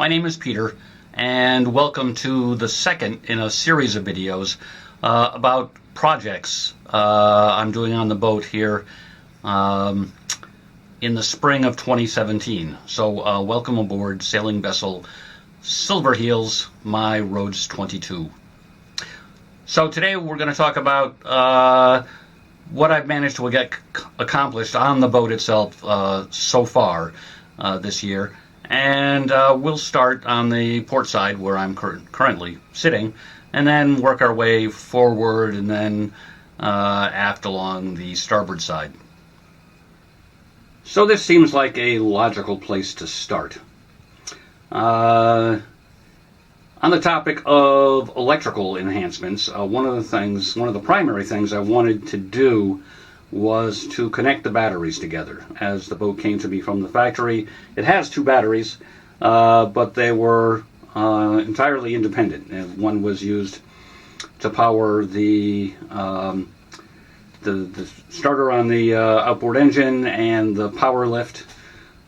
My name is Peter, and welcome to the second in a series of videos about projects I'm doing on the boat here in the spring of 2017. So welcome aboard sailing vessel Silver Heels, my Rhodes 22. So today we're going to talk about what I've managed to get accomplished on the boat itself so far this year. And we'll start on the port side where I'm currently sitting, and then work our way forward and then aft along the starboard side. So this seems like a logical place to start. On the topic of electrical enhancements, one of the primary things I wanted to do was to connect the batteries together. As the boat came to me from the factory, it has two batteries, but they were entirely independent. And one was used to power the starter on the outboard engine and the power lift,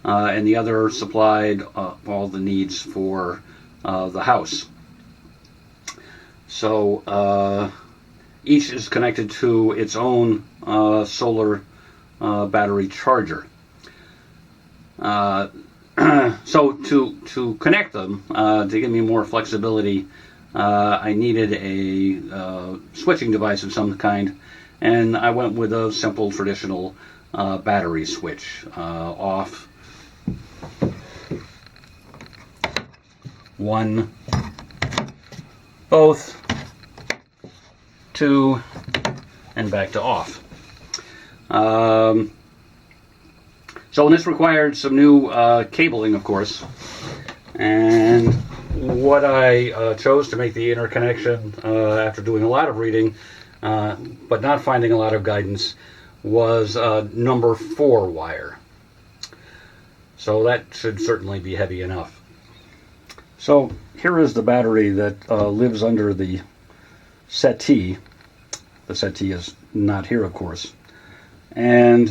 and the other supplied all the needs for the house. So each is connected to its own solar battery charger. So to connect them, to give me more flexibility, I needed a switching device of some kind, and I went with a simple traditional battery switch. Off, one, both, two, and back to off. So this required some new cabling, of course, and what I chose to make the interconnection after doing a lot of reading but not finding a lot of guidance was number 4 wire. So that should certainly be heavy enough. So here is the battery that lives under the settee. The settee is not here, of course. And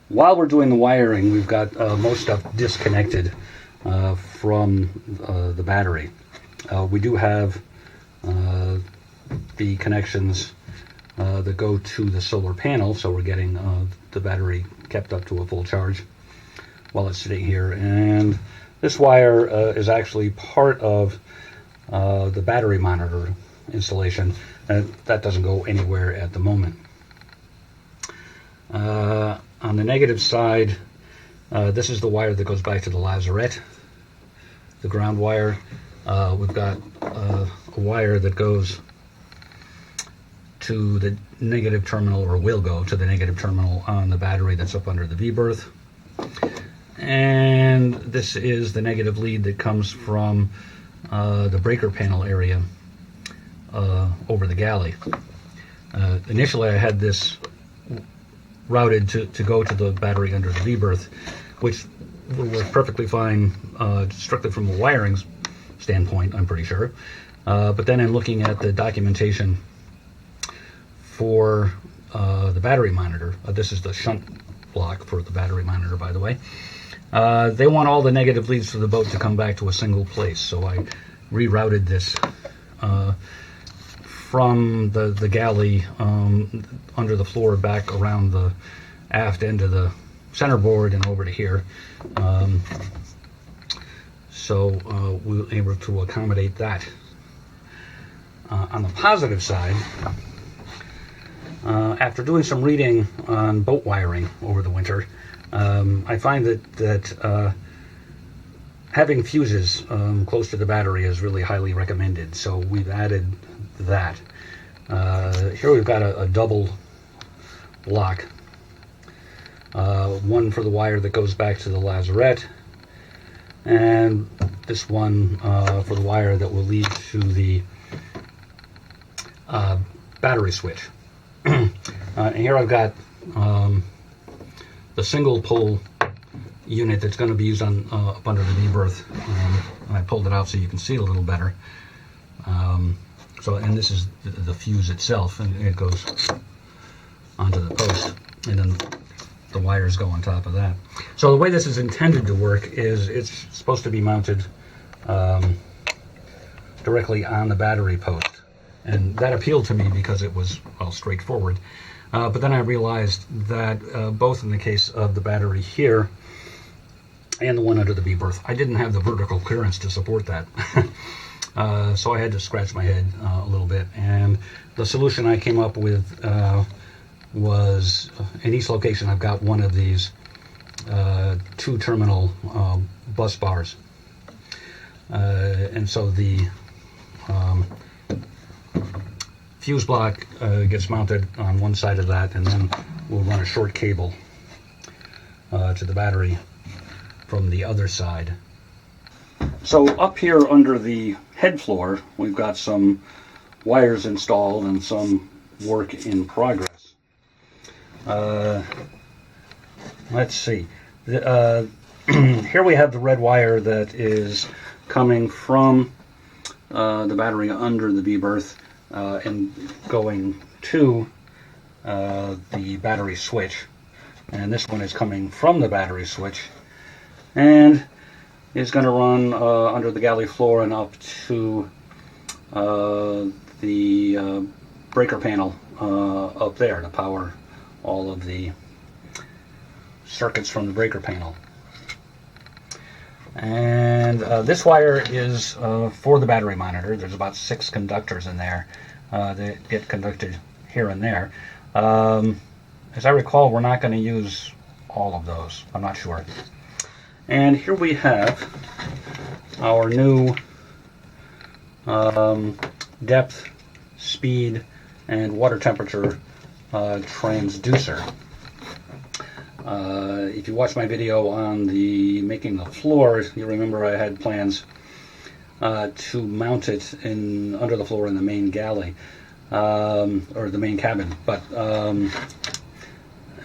while we're doing the wiring, we've got most stuff disconnected from the battery. We do have the connections that go to the solar panel, so we're getting the battery kept up to a full charge while it's sitting here. And this wire is actually part of the battery monitor installation, and that doesn't go anywhere at the moment. On the negative side, this is the wire that goes back to the lazarette, the ground wire. We've got a wire that goes to the negative terminal, or will go to the negative terminal on the battery that's up under the V-berth. And this is the negative lead that comes from the breaker panel area over the galley. Initially I had this routed to go to the battery under the V-berth, which would work perfectly fine strictly from a wiring standpoint, I'm pretty sure. But then in looking at the documentation for the battery monitor, this is the shunt block for the battery monitor, by the way, they want all the negative leads for the boat to come back to a single place. So I rerouted this from the galley under the floor back around the aft end of the centerboard and over to here. So we were able to accommodate that. On the positive side, after doing some reading on boat wiring over the winter, I find that having fuses close to the battery is really highly recommended. So we've added that. Here we've got a double block, one for the wire that goes back to the lazarette, and this one for the wire that will lead to the battery switch. And here I've got the single pole unit that's going to be used on up under the V-berth, and I pulled it out so you can see it a little better. And this is the fuse itself, and it goes onto the post, and then the wires go on top of that. So the way this is intended to work is it's supposed to be mounted directly on the battery post. And that appealed to me because it was, well, straightforward. But then I realized that both in the case of the battery here and the one under the B-berth, I didn't have the vertical clearance to support that. So I had to scratch my head a little bit. And the solution I came up with was, in each location I've got one of these 2-terminal bus bars. And so the fuse block gets mounted on one side of that, and then we'll run a short cable to the battery from the other side. So up here under the head floor, we've got some wires installed and some work in progress. Let's see. Here we have the red wire that is coming from the battery under the B-berth and going to the battery switch. And this one is coming from the battery switch and is going to run under the galley floor and up to the breaker panel up there to power all of the circuits from the breaker panel. And this wire is for the battery monitor. There's about 6 conductors in there that get conducted here and there. As I recall, we're not going to use all of those. I'm not sure. And here we have our new depth, speed, and water temperature transducer. If you watch my video on the making the floor, you remember I had plans to mount it under the floor in the main galley, or the main cabin. But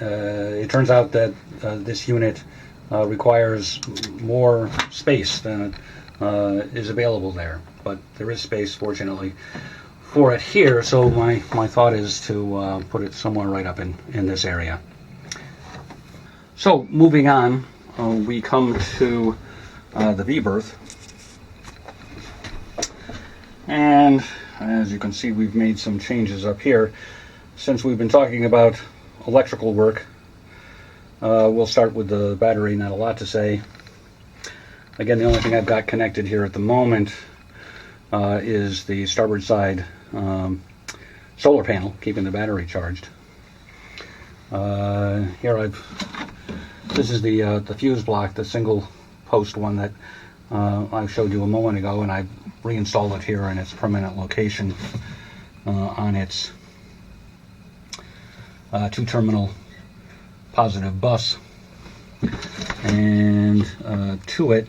it turns out that this unit requires more space than is available there. But there is space, fortunately, for it here, so my thought is to put it somewhere right up in this area. So moving on, we come to the V-berth, and as you can see, we've made some changes up here. Since we've been talking about electrical work, we'll start with the battery. Not a lot to say. Again, the only thing I've got connected here at the moment is the starboard side solar panel, keeping the battery charged. Here this is the fuse block, the single post one that I showed you a moment ago, and I've reinstalled it here in its permanent location on its 2-terminal positive bus. And to it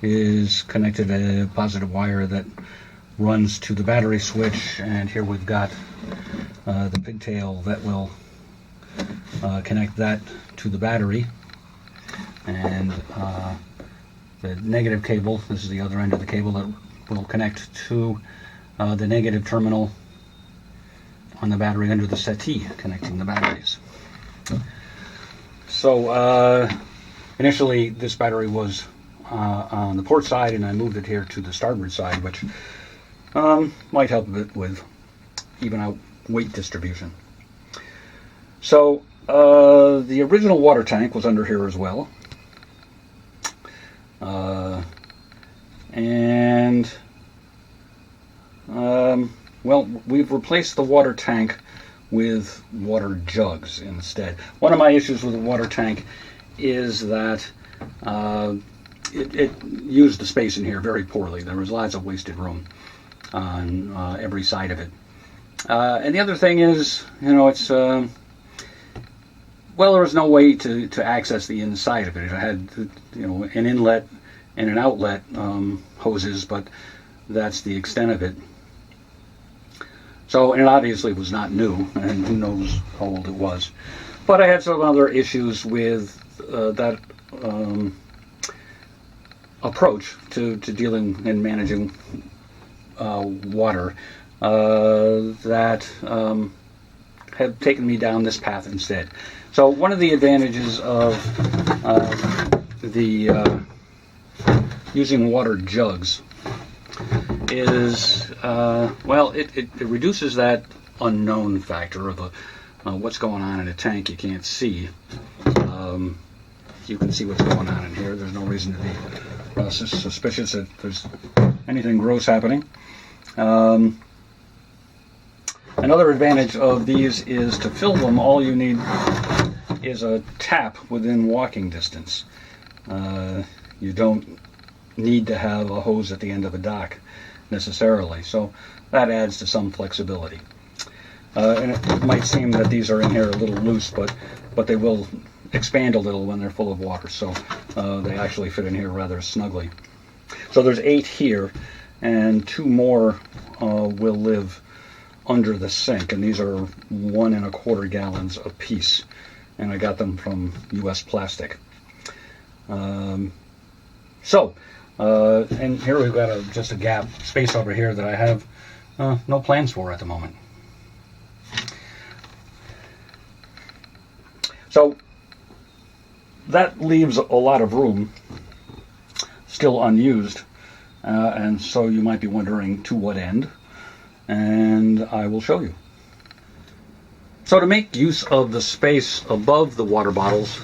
is connected a positive wire that runs to the battery switch, and here we've got the pigtail that will connect that to the battery, and the negative cable, this is the other end of the cable, that will connect to the negative terminal on the battery under the settee, connecting the batteries. So initially this battery was on the port side, and I moved it here to the starboard side, which might help a bit with even out weight distribution. So the original water tank was under here as well, and well, we've replaced the water tank with water jugs instead. One of my issues with the water tank is that it used the space in here very poorly. There was lots of wasted room on every side of it. And the other thing is, it's well, there was no way to access the inside of it. It had, an inlet and an outlet hoses, but that's the extent of it. So, and it obviously was not new, and who knows how old it was. But I had some other issues with that approach to dealing and managing water that have taken me down this path instead. So one of the advantages of using water jugs is, well, it reduces that unknown factor of what's going on in a tank you can't see. You can see what's going on in here. There's no reason to be suspicious that there's anything gross happening. Another advantage of these is to fill them, all you need is a tap within walking distance. You don't need to have a hose at the end of a dock necessarily, so that adds to some flexibility. And it might seem that these are in here a little loose, but they will expand a little when they're full of water, so they actually fit in here rather snugly. So there's 8 here, and 2 more will live under the sink, and these are 1 1/4 gallons a piece, and I got them from US Plastic. And here we've got just a gap space over here that I have no plans for at the moment. So that leaves a lot of room still unused, and so you might be wondering to what end, and I will show you. So to make use of the space above the water bottles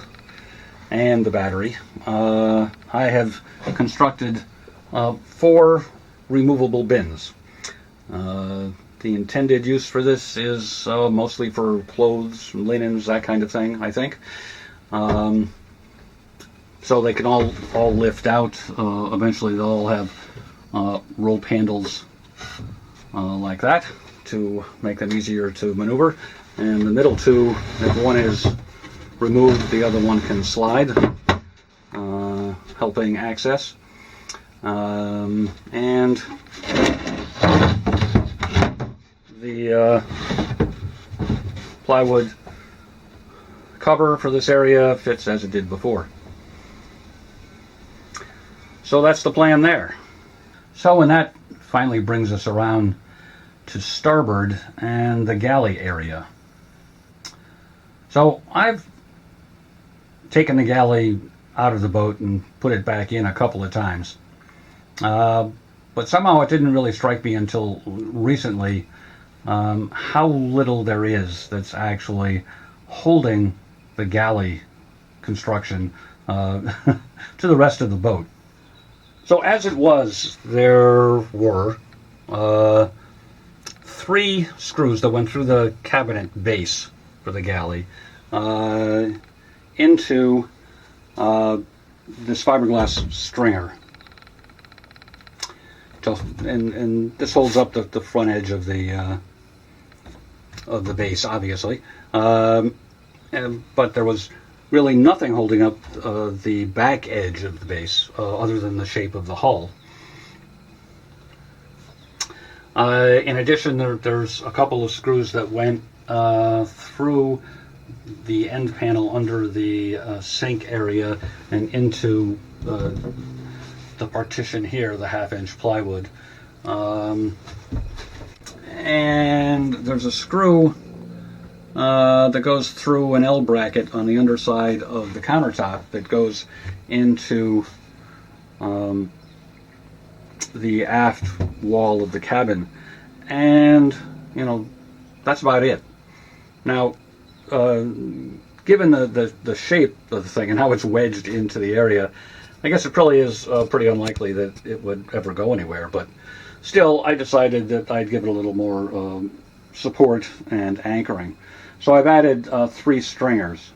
and the battery, I have constructed 4 removable bins. The intended use for this is mostly for clothes, linens, that kind of thing, I think. So they can all lift out. Eventually they'll all have rope handles like that to make them easier to maneuver. And the middle 2, if one is removed, the other one can slide, helping access. And the plywood cover for this area fits as it did before. So that's the plan there. So, and that finally brings us around to starboard and the galley area. So I've taken the galley out of the boat and put it back in a couple of times. But somehow it didn't really strike me until recently how little there is that's actually holding the galley construction to the rest of the boat. So as it was, there were 3 screws that went through the cabinet base for the galley into this fiberglass stringer. And this holds up the front edge of the base, obviously. But there was really nothing holding up the back edge of the base other than the shape of the hull. In addition, there's a couple of screws that went through the end panel under the sink area and into the partition here, the 1/2-inch plywood. And there's a screw that goes through an L bracket on the underside of the countertop that goes into the aft wall of the cabin, and that's about it. Now, given the shape of the thing and how it's wedged into the area, I guess it probably is pretty unlikely that it would ever go anywhere, but still I decided that I'd give it a little more support and anchoring. So I've added 3 stringers.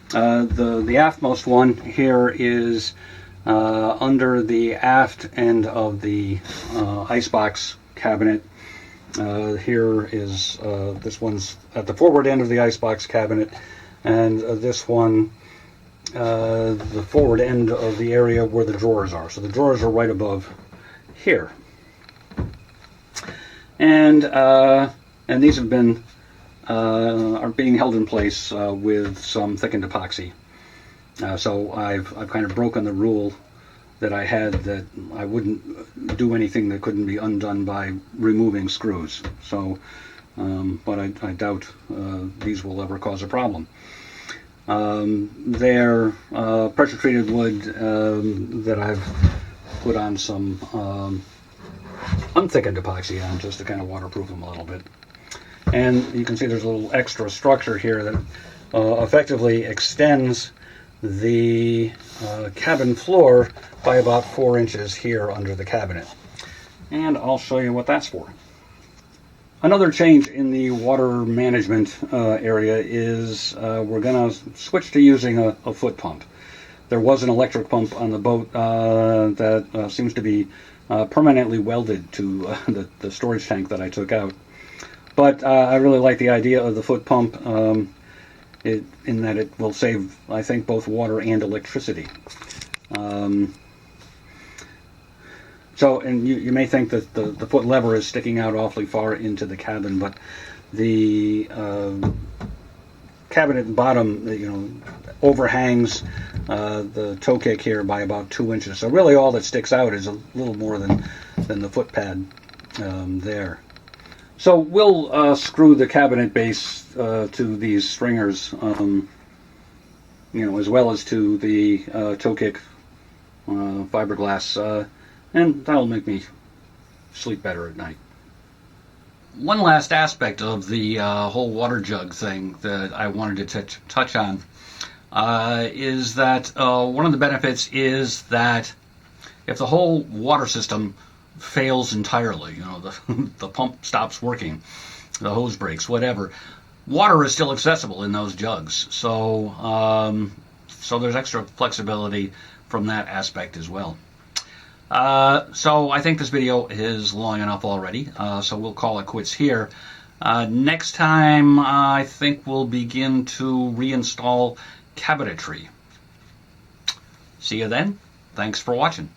The aftmost one here is under the aft end of the icebox cabinet. Here is this one's at the forward end of the icebox cabinet, and this one the forward end of the area where the drawers are. So the drawers are right above here, and these have been are being held in place with some thickened epoxy. So I've kind of broken the rule that I had that I wouldn't do anything that couldn't be undone by removing screws. So but I doubt these will ever cause a problem. They're pressure-treated wood that I've put on some unthickened epoxy on just to kind of waterproof them a little bit. And you can see there's a little extra structure here that effectively extends the cabin floor by about 4 inches here under the cabinet. And I'll show you what that's for. Another change in the water management area is we're going to switch to using a foot pump. There was an electric pump on the boat that seems to be permanently welded to the storage tank that I took out. But I really like the idea of the foot pump in that it will save, I think, both water and electricity. And you may think that the foot lever is sticking out awfully far into the cabin, but the cabinet bottom, overhangs the toe kick here by about 2 inches. So really, all that sticks out is a little more than the foot pad there. So we'll screw the cabinet base to these stringers, as well as to the toe kick fiberglass, and that'll make me sleep better at night. One last aspect of the whole water jug thing that I wanted to touch on is that one of the benefits is that if the whole water system fails entirely, the pump stops working, the hose breaks, whatever, water is still accessible in those jugs. So there's extra flexibility from that aspect as well. So I think this video is long enough already, so we'll call it quits here. Next time, I think we'll begin to reinstall cabinetry. See you then. Thanks for watching.